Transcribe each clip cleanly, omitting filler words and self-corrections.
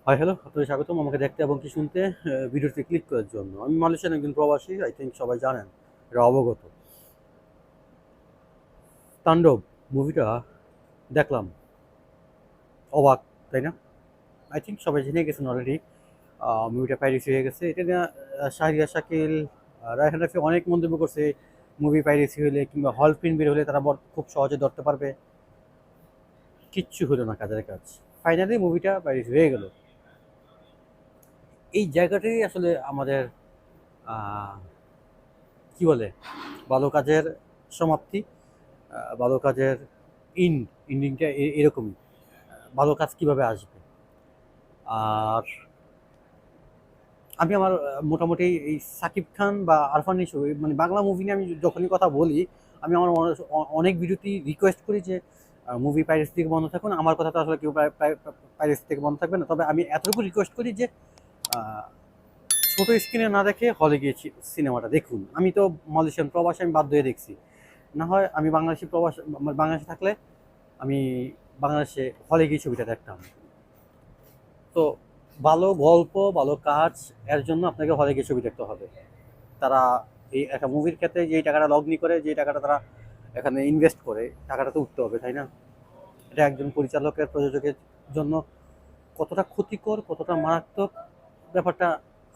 Hi hello, আপনাদের স্বাগতম আমাকে দেখতে এবং কি শুনতে ভিডিওতে ক্লিক করার জন্য। আমি মালয়েশিয়ার একজন প্রবাসী, আই থিঙ্ক সবাই জানেন, এটা অবগত। তাণ্ডব মুভিটা দেখলাম, অবাক, তাই না? আই থিঙ্ক সবাই জেনে গেছেন অলরেডি। মুভিটা পাইরেসি হয়ে গেছে। এটা নিয়ে শাহরিয়ার শাকিল, রায়হান রাফি অনেক মন্তব্য করছে। মুভি পাইরেসি হলে কিংবা হল প্রিন্ট বের হলে তারা খুব সহজে ধরতে পারবে। কিচ্ছু হলো না কাজের কাজ। ফাইনালি মুভিটা পাইরেসি হয়ে গেল। এই জায়গাটাই আসলে আমাদের আহ, কি বলে, ভালো কাজের সমাপ্তি, ভালো কাজের ইন্ডিংটা এরকমই। ভালো কাজ কিভাবে আসবে। আর আমি আমার মোটামুটি এই সাকিব খান বা আরফান নিশো মানে বাংলা মুভি নিয়ে আমি যখনই কথা বলি, আমি আমার অনেক ভিডিওতেই রিকোয়েস্ট করি যে মুভি পাইরেসি থেকে বন্ধ থাকুন। আমার কথা তো আসলে কেউ পাইরেসি থেকে বন্ধ থাকবে না, তবে আমি এতটুকু রিকোয়েস্ট করি যে আহ, ছোট স্ক্রিনে না দেখে হলে গিয়ে সিনেমাটা দেখুন। আমি তো মালয়েশিয়ান প্রবাসী, আমি বাধ্য হয়ে দেখছি। না হয় আমি বাংলাদেশি প্রবাস, বাংলাদেশে থাকলে আমি বাংলাদেশে হলে গিয়ে ছবিটা দেখতাম। তো ভালো গল্প, ভালো কাজ, এর জন্য আপনাকে হলে গিয়ে ছবি দেখতে হবে। তারা এই একটা মুভির ক্ষেত্রে যেই টাকাটা লগ্নি করে, যেই টাকাটা তারা এখানে ইনভেস্ট করে, টাকাটা তো উঠতে হবে, তাই না? এটা একজন পরিচালকের, প্রযোজকের জন্য কতটা ক্ষতিকর, কতটা মারাত্মক ব্যাপারটা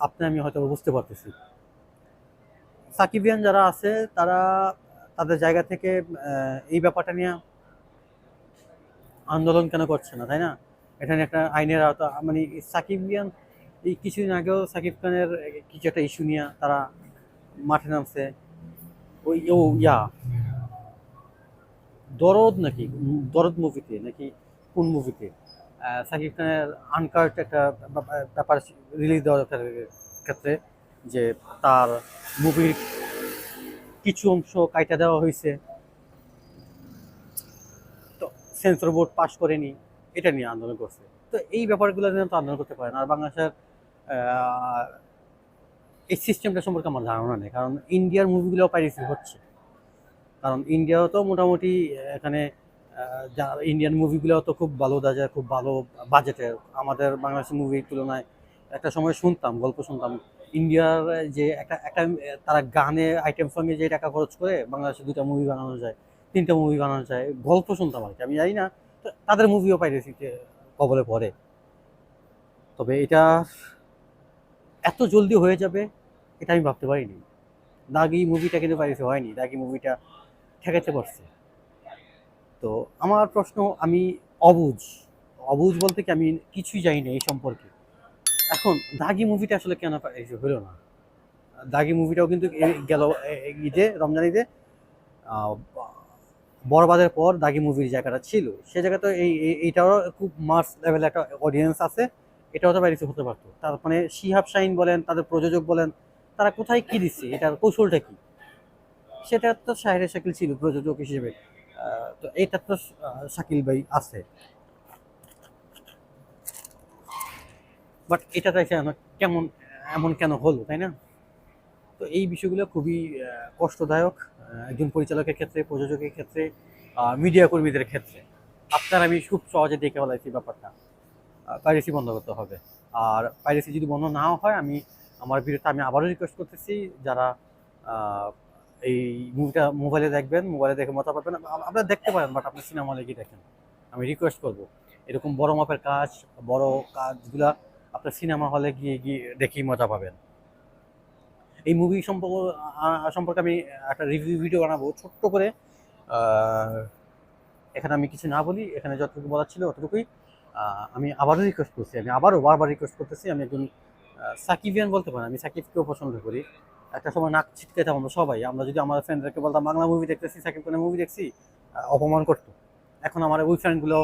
আপনি আমি হয়তো বুঝতে পারতেছি। সাকিবিয়ান যারা আছে তারা তাদের জায়গা থেকে এই ব্যাপারটা নিয়ে আন্দোলন কেন করছে না, তাই না? এখানে একটা আইনের আওতা, মানে সাকিবিয়ান এই কিছুদিন আগেও সাকিব খানের কিছু একটা ইস্যু নিয়ে তারা মাঠে নামছে। ওই ও ইয়া দরদ নাকি, দরদ মুভিতে নাকি কোন মুভিতে সাকিব খানের আনকাট একটা ব্যাপার রিলিজ দেওয়ার ক্ষেত্রে, যে তার মুভির কিছু অংশ কাইটা দেওয়া হয়েছে, তো সেন্সর বোর্ড পাস করেনি, এটা নিয়ে আন্দোলন করছে। তো এই ব্যাপারগুলো নিয়ে তো আন্দোলন করতে পারে না। আর বাংলাদেশের আহ, এই সিস্টেমটা সম্পর্কে আমার ধারণা নেই, কারণ ইন্ডিয়ার মুভিগুলোও পাইরেসি হচ্ছে। কারণ ইন্ডিয়াও তো মোটামুটি এখানে যা ইন্ডিয়ান মুভিগুলো তো খুব ভালো দেখা যায়, খুব ভালো বাজেটের। আমাদের বাংলাদেশের মুভির তুলনায় একটা সময় শুনতাম, গল্প শুনতাম, ইন্ডিয়ার যে একটা একটা তারা গানে আইটেম সঙ্গে যে টাকা খরচ করে বাংলাদেশে দুটা মুভি বানানো যায়, তিনটা মুভি বানানো যায়, গল্প শুনতাম আর কি, আমি জানি না। তো তাদের মুভিও পাইরেসিতে কবলে পড়ে। তবে এটা এত জলদি হয়ে যাবে এটা আমি ভাবতে পারিনি। দাগি মুভিটা কিন্তু পাইরেসি হয়নি, দাগি মুভিটা ঠেকাতে পারছে। তো আমার প্রশ্ন, আমি অবুঝ, অবুঝ বলতে কি আমি কিছুই জানি না এই সম্পর্কে। এখন দাগি মুভিটা আসলে কেন হলো না? দাগি মুভিটাও কিন্তু গেল ঈদে, রমজান ঈদে আহ, বরবাদের পর দাগি মুভির জায়গাটা ছিল, সে জায়গায় তো এইটাও খুব মাস লেভেলে একটা অডিয়েন্স আছে। এটাও তো বাইরে হতে পারতো। তার মানে শিহাব শাহিন বলেন, তাদের প্রযোজক বলেন, তারা কোথায় কি দিচ্ছে, এটার কৌশলটা কি? সেটা তো শাহিরে শাকিল ছিল প্রযোজক হিসেবে। তো এটা তো শাকিল ভাই আছে, বাট এটা তাই কেমন, এমন কেন হলো, তাই না? তো এই বিষয়গুলো খুবই কষ্টদায়ক একজন পরিচালকের ক্ষেত্রে, প্রযোজকের ক্ষেত্রে, মিডিয়া কর্মীদের ক্ষেত্রে। আপনার আমি খুব সহজে দেখে ফেলাইছি ব্যাপারটা। পাইরেসি বন্ধ করতে হবে। আর পাইরেসি যদি বন্ধ নাও হয়, আমি আমার ভিডিওতে আমি আবারও রিকোয়েস্ট করতেছি, যারা আহ, এই মুভিটা মোবাইলে দেখবেন, মোবাইলে দেখে মজা পাবেন, আপনারা দেখতে পারেন, বাট আপনি সিনেমা হলে গিয়ে দেখেন। আমি রিকোয়েস্ট করব, এরকম বড় মাপের কাজ, বড় কাজগুলা আপনার সিনেমা হলে গিয়ে গিয়ে দেখেই মজা পাবেন। এই মুভি সম্পর্কে আমি একটা রিভিউ ভিডিও বানাবো ছোট্ট করে। আহ, এখানে আমি কিছু না বলি, এখানে যতটুকু বলার ছিল অতটুকুই। আমি আবারও রিকোয়েস্ট করছি, আমি আবারও বারবার রিকোয়েস্ট করতেছি, আমি একজন সাকিবিয়ান বলতে পারেন, আমি সাকিবকেও পছন্দ করি। একটা সময় নাক ছিটকাইতাম আমরা সবাই, আমরা যদি আমাদের ফ্রেন্ডদেরকে বলতাম বাংলা মুভি দেখতেছি, সাকিব খানের মুভি দেখছি, অপমান করতো। এখন আমার ওই ফ্রেন্ডগুলো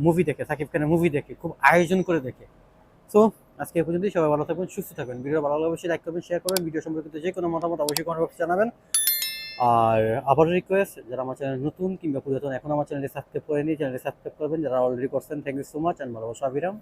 মুভি দেখে, সাকিব খানের মুভি দেখে, খুব আয়োজন করে দেখে। সো আজকে এ পর্যন্তই। সবাই ভালো থাকবেন, সুস্থ থাকবেন। ভিডিও ভালো লাগলে অবশ্যই লাইক করবেন, শেয়ার করবেন। ভিডিও সম্পর্কিত যে কোনো মতামত অবশ্যই কমেন্ট বক্সে জানাবেন। আর আবারও রিকোয়েস্ট, যারা আমার চ্যানেল নতুন কিংবা পুরাতন এখন আমার চ্যানেলটি সাবস্ক্রাইব করেনি, চ্যানেলটি সাবস্ক্রাইব করবেন। যারা অলরেডি করছেন, thank you so much, and ভালোবাসা, অবিরাম।